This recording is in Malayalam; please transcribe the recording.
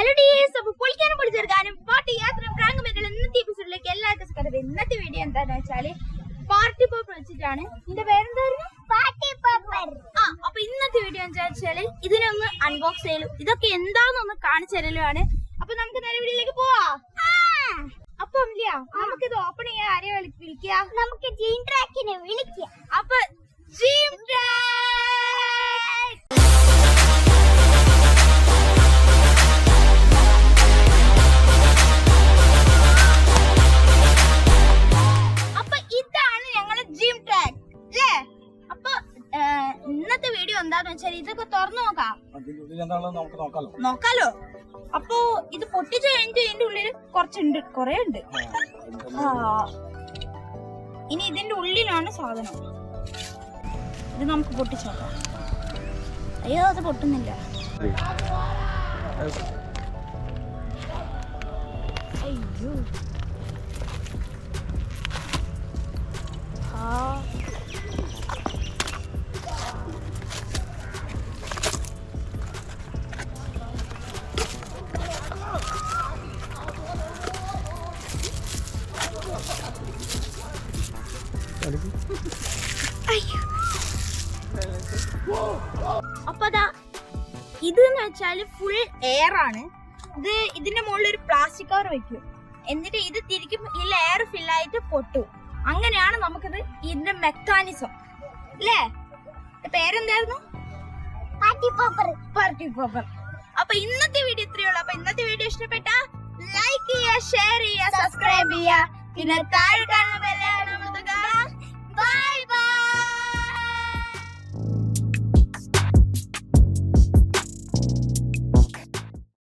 ഹലോ ഡിയേഴ്സ്, അപ്പോൾ പൊളിക്കാനും പൊളിച്ചെടുക്കാനും പാട്ട് യാത്രയും പ്രാങ്ക് ഇന്നത്തെ എപ്പിസോഡിലേക്ക് എല്ലാവർക്കും സ്വാഗതം. ഇന്നത്തെ വീഡിയോ എന്താണെന്ന് വെച്ചാല് പാർട്ടി പോപ്പർ വെച്ചിട്ടാണ്. ഇതിന്റെ പേരെന്തായിരുന്നു? Party popper. അപ്പൊ ഇന്നത്തെ വീഡിയോ എന്താ വെച്ചാല് ഇതിനൊന്ന് അൺബോക്സ് ചെയ്യലും ഇതൊക്കെ എന്താണെന്നൊന്ന് കാണിച്ചു തരലുമാണ്. അപ്പൊ നമുക്ക് നേരെ വീഡിയോയിലേക്ക് പോവാ. അപ്പൊ നമുക്കിത് ഓപ്പൺ ചെയ്യാൻ ആരെയാ വിളിക്കുക? നമുക്ക് ജീൻ ട്രാക്കിനെ വിളിക്കുക. അപ്പൊ ജീൻ ഇന്നത്തെ വീഡിയോ എന്താന്ന് വെച്ചാൽ ഇതൊക്കെ തുറന്നു നോക്കാലോ. അപ്പൊ ഇത് പൊട്ടിച്ച് കഴിഞ്ഞിട്ട് ഇതിന്റെ ഉള്ളിൽ കൊറേ ഉണ്ട്. ഇനി ഇതിന്റെ ഉള്ളിലാണ് സാധനം. ഇത് നമുക്ക് പൊട്ടിച്ച് നോക്കാം. അയ്യോ, അത് പൊട്ടുന്നില്ല. അയ്യോ, അപ്പൊ ഇതെന്ന് വെച്ചാല് ഫുൾ എയർ ആണ്. ഇതിന്റെ മുകളിൽ ഒരു പ്ലാസ്റ്റിക് കവർ വെക്കും. എന്നിട്ട് ഇത് തിരിക്കും ഈ എയർ ഫില്ലായിട്ട് പൊട്ടും. അങ്ങനെയാണ് നമുക്കിത് ഇതിന്റെ മെക്കാനിസം അല്ലേ? പേരെന്തായിരുന്നു? Party popper. അപ്പൊ ഇന്നത്തെ വീഡിയോ ഇത്രയേ ഉള്ളൂ. അപ്പൊ ഇന്നത്തെ വീഡിയോ ഇഷ്ടപ്പെട്ട ലൈക്ക് ചെയ്യുക, ഷെയർ ചെയ്യുക, സബ്സ്ക്രൈബ് ചെയ്യുക, പിന്നെ താഴെ കാണുന്ന ബെൽ ഐക്കൺ അമർത്തുക. ബൈ.